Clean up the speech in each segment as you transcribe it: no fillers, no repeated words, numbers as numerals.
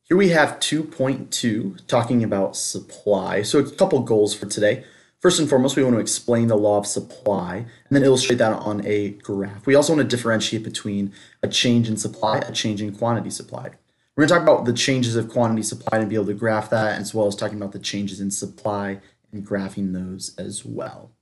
Here we have 2.2 talking about supply. So a couple goals for today. First and foremost, we want to explain the law of supply and then illustrate that on a graph. We also want to differentiate between a change in supply, a change in quantity supplied. We're going to talk about the changes of quantity supplied and be able to graph that, as well as talking about the changes in supply and graphing those as well.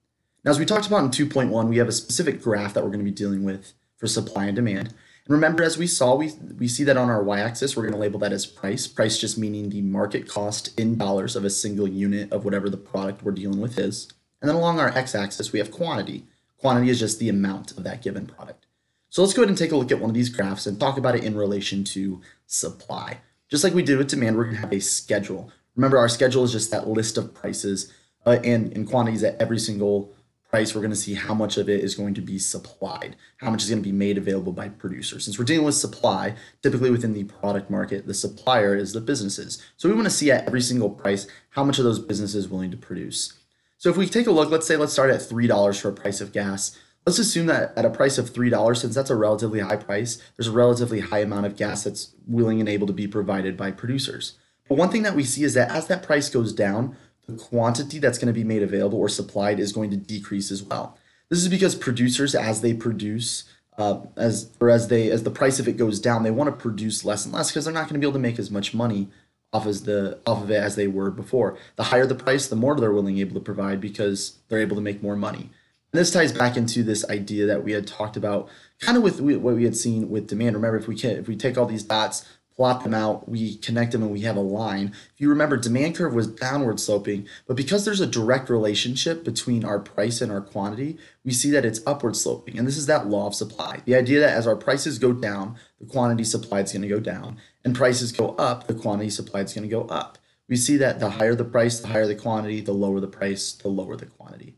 Now, as we talked about in 2.1, we have a specific graph that we're going to be dealing with for supply and demand. And remember, as we saw, we see that on our y-axis, we're going to label that as price. Price just meaning the market cost in dollars of a single unit of whatever the product we're dealing with is. And then along our x-axis, we have quantity. Quantity is just the amount of that given product. So let's go ahead and take a look at one of these graphs and talk about it in relation to supply. Just like we did with demand, we're going to have a schedule. Remember, our schedule is just that list of prices and quantities at every single price. We're going to see how much of it is going to be supplied, how much is going to be made available by producers. Since we're dealing with supply, typically within the product market, the supplier is the businesses. So we want to see at every single price how much of those businesses are willing to produce. So if we take a look, let's start at $3 for a price of gas. Let's assume that at a price of $3, since that's a relatively high price, there's a relatively high amount of gas that's willing and able to be provided by producers. But one thing that we see is that as that price goes down, the quantity that's going to be made available or supplied is going to decrease as well. This is because producers, as they produce, as the price of it goes down, they want to produce less and less because they're not going to be able to make as much money off of it as they were before. The higher the price, the more they're able to provide because they're able to make more money. And this ties back into this idea that we had talked about, kind of with what we had seen with demand. Remember, if we take all these dots, plot them out, we connect them, and we have a line. If you remember, demand curve was downward sloping, but because there's a direct relationship between our price and our quantity, we see that it's upward sloping. And this is that law of supply. The idea that as our prices go down, the quantity supplied is going to go down, and prices go up, the quantity supplied is going to go up. We see that the higher the price, the higher the quantity, the lower the price, the lower the quantity.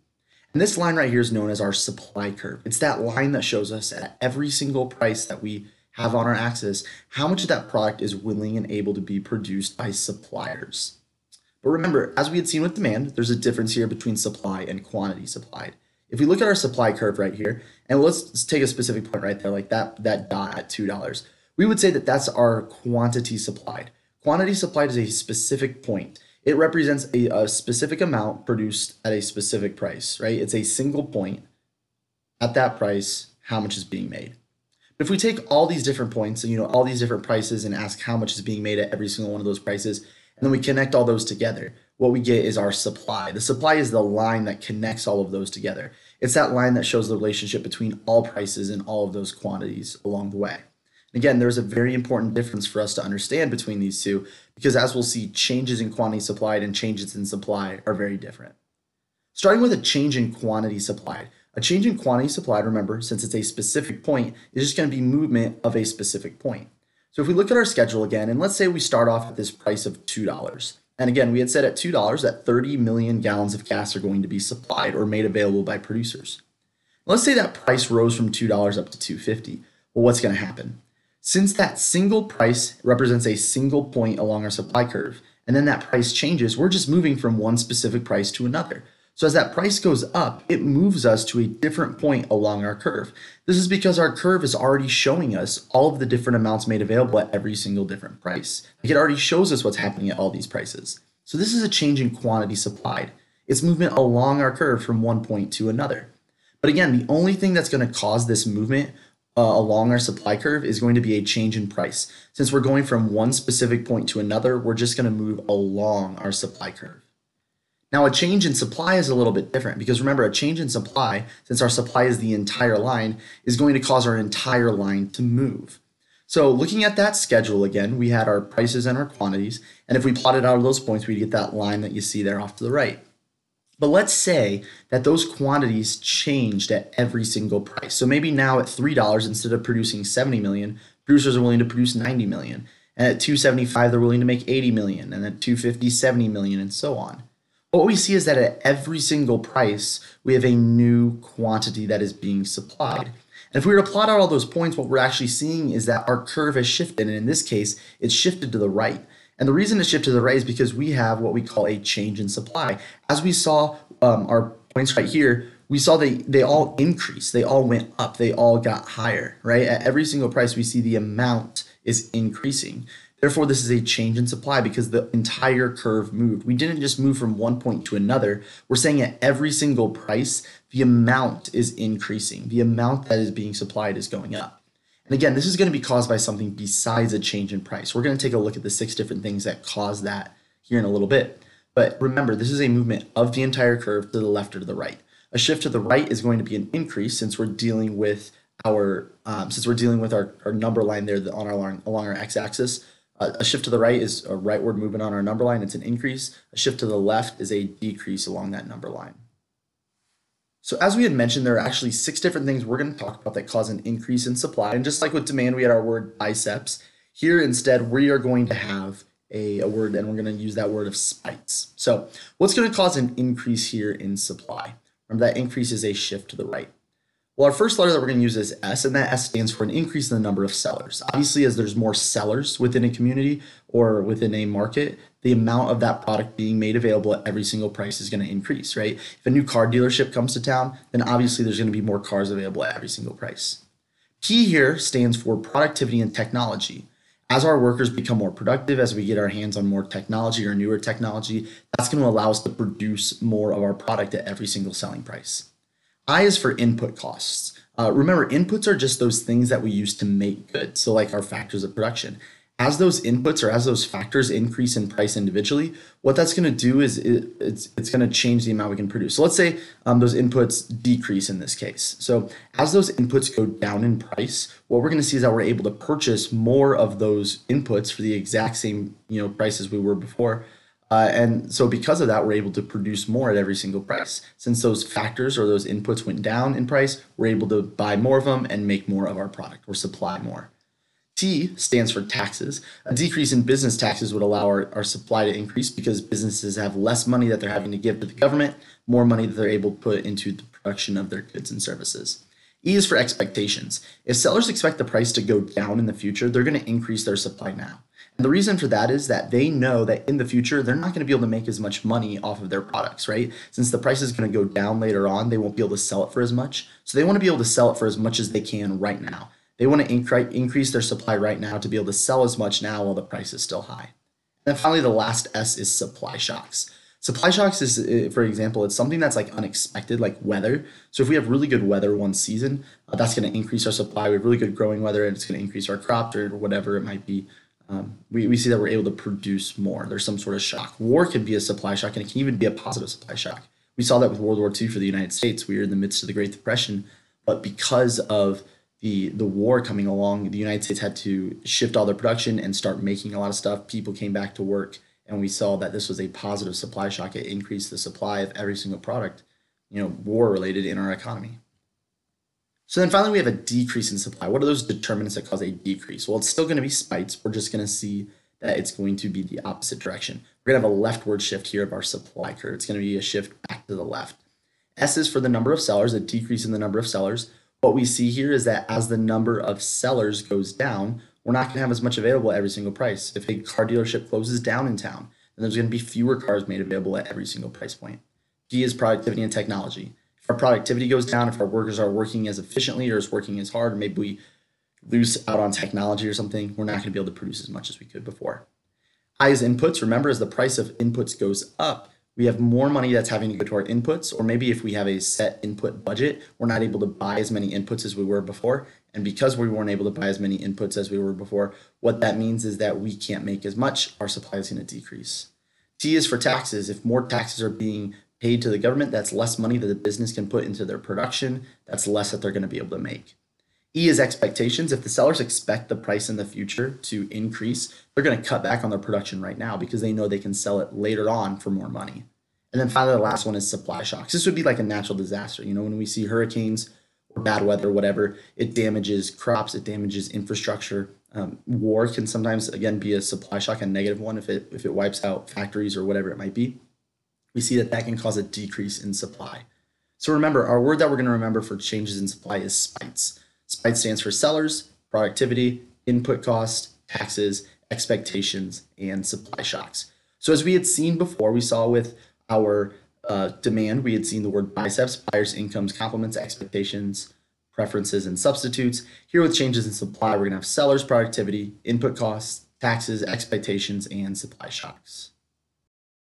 And this line right here is known as our supply curve. It's that line that shows us at every single price that we have on our axis, how much of that product is willing and able to be produced by suppliers. But remember, as we had seen with demand, there's a difference here between supply and quantity supplied. If we look at our supply curve right here, and let's take a specific point right there, like that dot at $2, we would say that that's our quantity supplied. Quantity supplied is a specific point. It represents a specific amount produced at a specific price, right? It's a single point at that price, how much is being made. But if we take all these different points, all these different prices and ask how much is being made at every single one of those prices, and then we connect all those together, what we get is our supply. The supply is the line that connects all of those together. It's that line that shows the relationship between all prices and all of those quantities along the way. Again, there's a very important difference for us to understand between these two because as we'll see, changes in quantity supplied and changes in supply are very different. Starting with a change in quantity supplied. A change in quantity supplied, remember, since it's a specific point, is just going to be movement of a specific point. So if we look at our schedule again, and let's say we start off at this price of $2. And again, we had said at $2 that 30 million gallons of gas are going to be supplied or made available by producers. Let's say that price rose from $2 up to $2.50. Well, what's going to happen? Since that single price represents a single point along our supply curve, and then that price changes, we're just moving from one specific price to another. So as that price goes up, it moves us to a different point along our curve. This is because our curve is already showing us all of the different amounts made available at every single different price. Like it already shows us what's happening at all these prices. So this is a change in quantity supplied. It's movement along our curve from one point to another. But again, the only thing that's going to cause this movement along our supply curve is going to be a change in price. Since we're going from one specific point to another, we're just going to move along our supply curve. Now, a change in supply is a little bit different because remember, a change in supply, since our supply is the entire line, is going to cause our entire line to move. So looking at that schedule again, we had our prices and our quantities, and if we plotted out of those points, we'd get that line that you see there off to the right. But let's say that those quantities changed at every single price. So maybe now at $3, instead of producing 70 million, producers are willing to produce 90 million. And at $2.75, they're willing to make 80 million. And at $2.50, 70 million, and so on. What we see is that at every single price, we have a new quantity that is being supplied. And if we were to plot out all those points, what we're actually seeing is that our curve has shifted. And in this case, it's shifted to the right. And the reason it's shifted to the right is because we have what we call a change in supply. As we saw our points right here, we saw they all increased, they all went up, they all got higher, right? At every single price, we see the amount is increasing. Therefore, this is a change in supply because the entire curve moved. We didn't just move from one point to another. We're saying at every single price, the amount is increasing. The amount that is being supplied is going up. And again, this is going to be caused by something besides a change in price. We're going to take a look at the 6 different things that cause that here in a little bit. But remember, this is a movement of the entire curve to the left or to the right. A shift to the right is going to be an increase since we're dealing with our number line there along our x-axis. A shift to the right is a rightward movement on our number line. It's an increase. A shift to the left is a decrease along that number line. So as we had mentioned, there are actually 6 different things we're going to talk about that cause an increase in supply. And just like with demand, we had our word biceps. Here instead, we are going to have a word, and we're going to use that word of spites. So what's going to cause an increase here in supply? Remember, that increase is a shift to the right. Well, our first letter that we're going to use is S, and that S stands for an increase in the number of sellers. Obviously, as there's more sellers within a community or within a market, the amount of that product being made available at every single price is going to increase, right? If a new car dealership comes to town, then obviously there's going to be more cars available at every single price. P here stands for productivity and technology. As our workers become more productive, as we get our hands on more technology or newer technology, that's going to allow us to produce more of our product at every single selling price. I is for input costs. Remember, inputs are just those things that we use to make goods, so like our factors of production. As those inputs or as those factors increase in price individually, what that's going to do is it's going to change the amount we can produce. So let's say those inputs decrease in this case. So as those inputs go down in price, what we're going to see is that we're able to purchase more of those inputs for the exact same price as we were before. And so because of that, we're able to produce more at every single price. Since those factors or those inputs went down in price, we're able to buy more of them and make more of our product or supply more. T stands for taxes. A decrease in business taxes would allow our supply to increase because businesses have less money that they're having to give to the government, more money that they're able to put into the production of their goods and services. E is for expectations. If sellers expect the price to go down in the future, they're going to increase their supply now. And the reason for that is that they know that in the future, they're not going to be able to make as much money off of their products, right? Since the price is going to go down later on, they won't be able to sell it for as much. So they want to be able to sell it for as much as they can right now. They want to increase their supply right now to be able to sell as much now while the price is still high. And then finally, the last S is supply shocks. Supply shocks is, for example, it's something that's like unexpected, like weather. So if we have really good weather one season, that's going to increase our supply. We have really good growing weather, and it's going to increase our crops or whatever it might be. We see that we're able to produce more. There's some sort of shock. War can be a supply shock, and it can even be a positive supply shock. We saw that with World War II for the United States. We were in the midst of the Great Depression, but because of the war coming along, the United States had to shift all their production and start making a lot of stuff. People came back to work, and we saw that this was a positive supply shock. It increased the supply of every single product, war-related in our economy. So then finally, we have a decrease in supply. What are those determinants that cause a decrease? Well, it's still going to be spites. We're just going to see that it's going to be the opposite direction. We're going to have a leftward shift here of our supply curve. It's going to be a shift back to the left. S is for the number of sellers, a decrease in the number of sellers. What we see here is that as the number of sellers goes down, we're not going to have as much available at every single price. If a car dealership closes down in town, then there's going to be fewer cars made available at every single price point. P is productivity and technology. If our productivity goes down, if our workers are working as efficiently or is working as hard, or maybe we lose out on technology or something, we're not going to be able to produce as much as we could before. I is inputs. Remember, as the price of inputs goes up, we have more money that's having to go to our inputs, or maybe if we have a set input budget, we're not able to buy as many inputs as we were before. And because we weren't able to buy as many inputs as we were before, what that means is that we can't make as much. Our supply is going to decrease. T is for taxes. If more taxes are being paid to the government, that's less money that the business can put into their production. That's less that they're going to be able to make. E is expectations. If the sellers expect the price in the future to increase, they're going to cut back on their production right now because they know they can sell it later on for more money. And then finally, the last one is supply shocks. This would be like a natural disaster. When we see hurricanes or bad weather or whatever, it damages crops, it damages infrastructure. War can sometimes, again, be a supply shock, a negative one if it wipes out factories or whatever it might be. We see that can cause a decrease in supply. So remember, our word that we're going to remember for changes in supply is spites. Spite stands for sellers, productivity, input cost, taxes, expectations, and supply shocks. So as we had seen before, we saw with our demand, we had seen the word biceps, buyers, incomes, complements, expectations, preferences, and substitutes. Here with changes in supply, we're going to have sellers, productivity, input costs, taxes, expectations, and supply shocks.